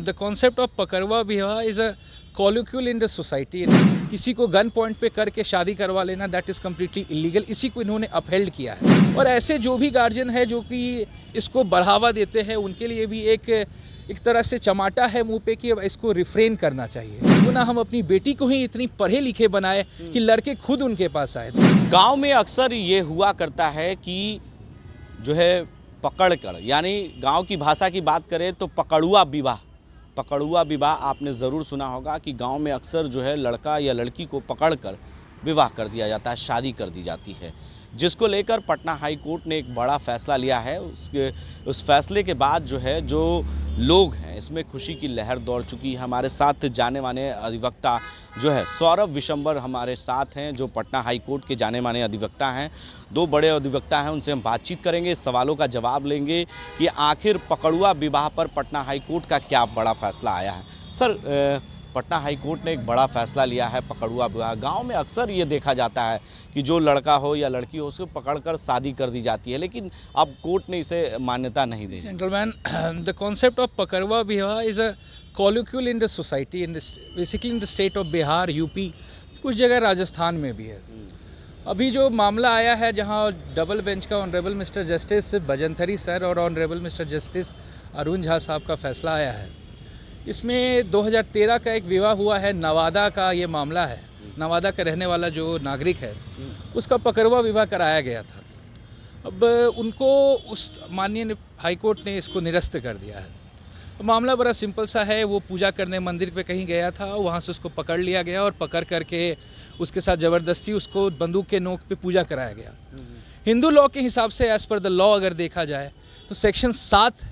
The concept of पकड़वा vivah is a ridicule in the society. किसी को गन पॉइंट पे करके शादी करवा लेना, दैट इज़ कम्प्लीटली इलीगल। इसी को इन्होंने अपहेल्ड किया है। और ऐसे जो भी गार्जियन है जो कि इसको बढ़ावा देते हैं, उनके लिए भी एक तरह से चमाटा है मुंह पे कि अब इसको रिफ्रेन करना चाहिए। क्यों ना हम अपनी बेटी को ही इतनी पढ़े लिखे बनाए कि लड़के खुद उनके पास आए। गांव में अक्सर ये हुआ करता है कि जो है पकड़कर, यानी गांव की भाषा की बात करें तो पकड़ुआ विवाह आपने ज़रूर सुना होगा कि गांव में अक्सर जो है लड़का या लड़की को पकड़कर विवाह कर दिया जाता है, शादी कर दी जाती है, जिसको लेकर पटना हाई कोर्ट ने एक बड़ा फैसला लिया है। उस फैसले के बाद जो है जो लोग हैं इसमें खुशी की लहर दौड़ चुकी है। हमारे साथ जाने माने अधिवक्ता जो है सौरभ विशंबर हमारे साथ हैं, जो पटना हाई कोर्ट के जाने माने अधिवक्ता हैं। दो बड़े अधिवक्ता हैं, उनसे हम बातचीत करेंगे, सवालों का जवाब लेंगे कि आखिर पकड़ुआ विवाह पर पटना हाई कोर्ट का क्या बड़ा फैसला आया है। सर, पटना हाई कोर्ट ने एक बड़ा फैसला लिया है पकड़ुआ विवाह। गांव में अक्सर ये देखा जाता है कि जो लड़का हो या लड़की हो उसको पकड़कर शादी कर दी जाती है, लेकिन अब कोर्ट ने इसे मान्यता नहीं दी। जेंटलमैन, द कॉन्सेप्ट ऑफ पकड़वा vivah is a ridicule in the society, basically in the state of Bihar, UP, कुछ जगह राजस्थान में भी है। अभी जो मामला आया है जहाँ डबल बेंच का ऑनरेबल मिस्टर जस्टिस बजंथरी सर और honourable mister justice Arun Jha साहब का फैसला आया है, इसमें 2013 का एक विवाह हुआ है। नवादा का ये मामला है। नवादा का रहने वाला जो नागरिक है उसका पकड़वा विवाह कराया गया था। अब उनको उस माननीय हाई कोर्ट ने इसको निरस्त कर दिया है। मामला बड़ा सिंपल सा है। वो पूजा करने मंदिर पे कहीं गया था, वहाँ से उसको पकड़ लिया गया और पकड़ करके उसके साथ ज़बरदस्ती उसको बंदूक के नोक पे पूजा कराया गया। हिंदू लॉ के हिसाब से, एज़ पर द लॉ अगर देखा जाए तो section 7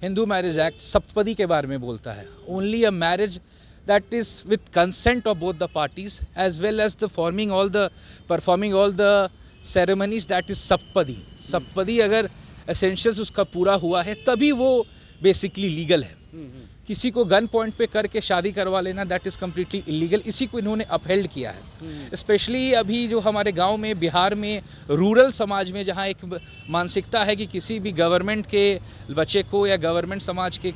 Hindu Marriage Act saptapadi के बारे में बोलता है। Only a marriage that is with consent of both the parties as well as the performing all the ceremonies, that is saptapadi. Saptapadi अगर एसेंशियल्स उसका पूरा हुआ है तभी वो बेसिकली लीगल है। किसी को गन पॉइंट पे करके शादी करवा लेना, दैट इज़ कम्प्लीटली इलीगल। इसी को इन्होंने अपहेल्ड किया है। स्पेशली अभी जो हमारे गांव में, बिहार में, रूरल समाज में जहां एक मानसिकता है कि किसी भी गवर्नमेंट के बच्चे को या गवर्नमेंट समाज के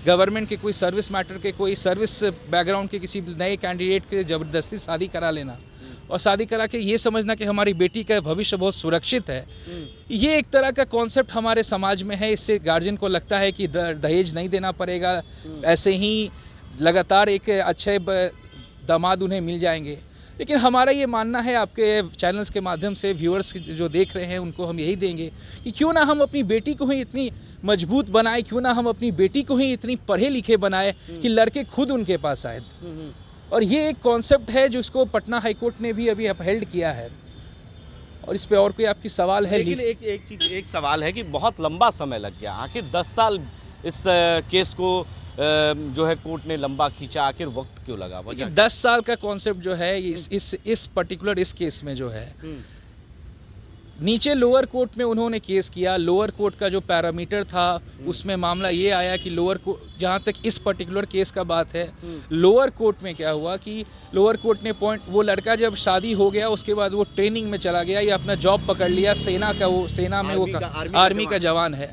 गवर्नमेंट के कोई सर्विस मैटर के, कोई सर्विस बैकग्राउंड के किसी नए कैंडिडेट के ज़बरदस्ती शादी करा लेना और शादी करा के ये समझना कि हमारी बेटी का भविष्य बहुत सुरक्षित है, ये एक तरह का कॉन्सेप्ट हमारे समाज में है। इससे गार्जियन को लगता है कि दहेज नहीं देना पड़ेगा, ऐसे ही लगातार एक अच्छे दामाद उन्हें मिल जाएंगे। लेकिन हमारा ये मानना है, आपके चैनल्स के माध्यम से व्यूअर्स जो देख रहे हैं उनको हम यही देंगे कि क्यों ना हम अपनी बेटी को ही इतनी मजबूत बनाए, क्यों ना हम अपनी बेटी को ही इतनी पढ़े लिखे बनाए कि लड़के खुद उनके पास आए। और ये एक कॉन्सेप्ट है जिसको पटना हाई कोर्ट ने भी अभी अपहेल्ड किया है। और इस पे और कोई आपकी सवाल है? लेकिन एक सवाल है कि बहुत लंबा समय लग गया, आखिर 10 साल इस केस को जो है कोर्ट ने लंबा खींचा, आखिर वक्त क्यों लगा? 10 साल का कॉन्सेप्ट जो है इस पर्टिकुलर इस केस में जो है, नीचे लोअर कोर्ट में उन्होंने केस किया। लोअर कोर्ट का जो पैरामीटर था उसमें मामला ये आया कि लोअर कोर्ट, जहाँ तक इस पर्टिकुलर केस का बात है, लोअर कोर्ट में क्या हुआ कि लोअर कोर्ट ने वो लड़का जब शादी हो गया उसके बाद वो ट्रेनिंग में चला गया या अपना जॉब पकड़ लिया। सेना में वो आर्मी का जवान है,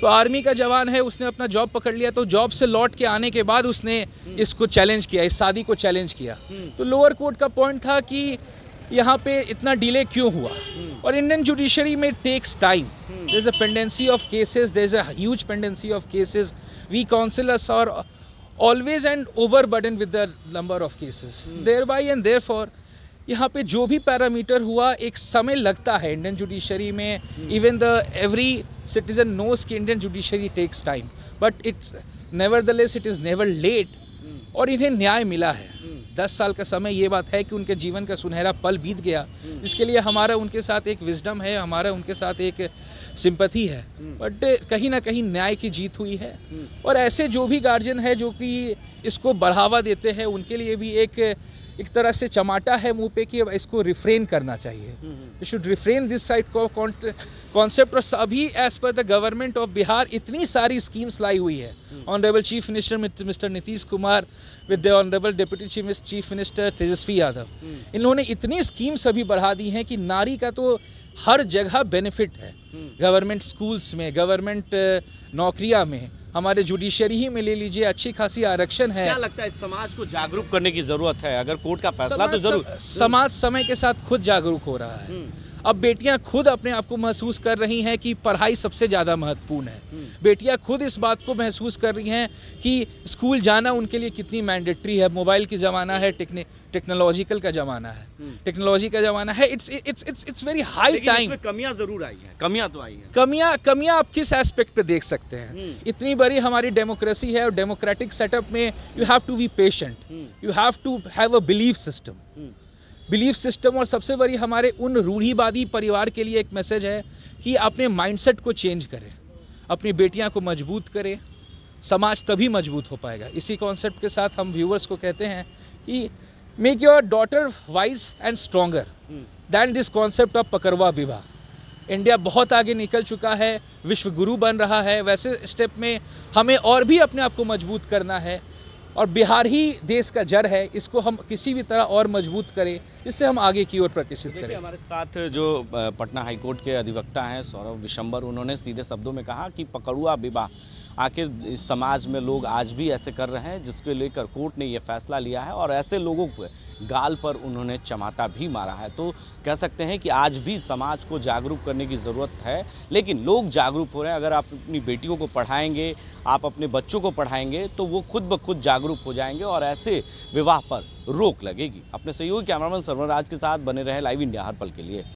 तो आर्मी का जवान है, उसने अपना जॉब पकड़ लिया। तो जॉब से लौट के आने के बाद उसने इसको चैलेंज किया, इस शादी को चैलेंज किया। तो लोअर कोर्ट का पॉइंट था कि यहाँ पे इतना डिले क्यों हुआ। और इंडियन जुडिशरी में takes time, there is a pendency of cases, there is a huge pendency of cases. We counsellors are always and overburden with the number of cases, thereby and therefore यहाँ पे जो भी parameter हुआ, एक समय लगता है इंडियन जुडिशरी में। Even the every citizen knows कि Indian judiciary takes time, but it nevertheless it is never late. और इन्हें न्याय मिला है। 10 साल का समय, ये बात है कि उनके जीवन का सुनहरा पल बीत गया, जिसके लिए हमारा उनके साथ एक विजडम है, हमारा उनके साथ एक सिंपैथी है। बट कहीं ना कहीं न्याय की जीत हुई है। और ऐसे जो भी गार्जियन है जो कि इसको बढ़ावा देते हैं, उनके लिए भी एक तरह से चमाटा है मुंह पे कि अब इसको रिफ्रेन करना चाहिए। We should refrain this side concept. और अभी as per the government of Bihar इतनी सारी स्कीम्स लाई हुई है। Honourable chief minister mister Nitish Kumar with the honourable deputy chief minister Tejashwi Yadav, इन्होंने इतनी स्कीम्स अभी बढ़ा दी हैं कि नारी का तो हर जगह बेनिफिट है। गवर्नमेंट स्कूल्स में, गवर्नमेंट नौकरियां में, हमारे जुडिशरी ही में ले लीजिए, अच्छी खासी आरक्षण है। क्या लगता है समाज को जागरूक करने की जरूरत है? अगर कोर्ट का फैसला तो जरूर समाज समय के साथ खुद जागरूक हो रहा है। अब बेटियां खुद अपने आप को महसूस कर रही हैं कि पढ़ाई सबसे ज़्यादा महत्वपूर्ण है। बेटियां खुद इस बात को महसूस कर रही हैं कि स्कूल जाना उनके लिए कितनी मैंडेटरी है। मोबाइल की ज़माना है, टेक्नोलॉजिकल का ज़माना है, टेक्नोलॉजी का ज़माना है। It's very high time. कमियां जरूर आई हैं, कमियां तो आई हैं। कमियां आप किस एस्पेक्ट पे देख सकते हैं? इतनी बड़ी हमारी डेमोक्रेसी है और डेमोक्रेटिक सेटअप में you have to be patient, you have to have a belief system. और सबसे बड़ी हमारे उन रूढ़िवादी परिवार के लिए एक मैसेज है कि अपने माइंडसेट को चेंज करें, अपनी बेटियां को मजबूत करें, समाज तभी मजबूत हो पाएगा। इसी कॉन्सेप्ट के साथ हम व्यूअर्स को कहते हैं कि make your daughter wise and stronger than this concept of पकड़वा विवाह। इंडिया बहुत आगे निकल चुका है, विश्व गुरु बन रहा है। वैसे स्टेप में हमें और भी अपने आप को मजबूत करना है और बिहार ही देश का जड़ है, इसको हम किसी भी तरह और मजबूत करें, इससे हम आगे की ओर प्रकाशित करें। हमारे साथ जो पटना हाईकोर्ट के अधिवक्ता हैं सौरभ विशंबर, उन्होंने सीधे शब्दों में कहा कि पकड़ुआ विवाह आखिर इस समाज में लोग आज भी ऐसे कर रहे हैं, जिसको लेकर कोर्ट ने ये फैसला लिया है और ऐसे लोगों को गाल पर उन्होंने चमाटा भी मारा है। तो कह सकते हैं कि आज भी समाज को जागरूक करने की ज़रूरत है, लेकिन लोग जागरूक हो रहे हैं। अगर आप अपनी बेटियों को पढ़ाएंगे, आप अपने बच्चों को पढ़ाएंगे, तो वो खुद ब खुद जागरूक हो जाएंगे और ऐसे विवाह पर रोक लगेगी। अपने सहयोगी कैमरामैन सर्वराज के साथ बने रहे लाइव इंडिया हर पल के लिए।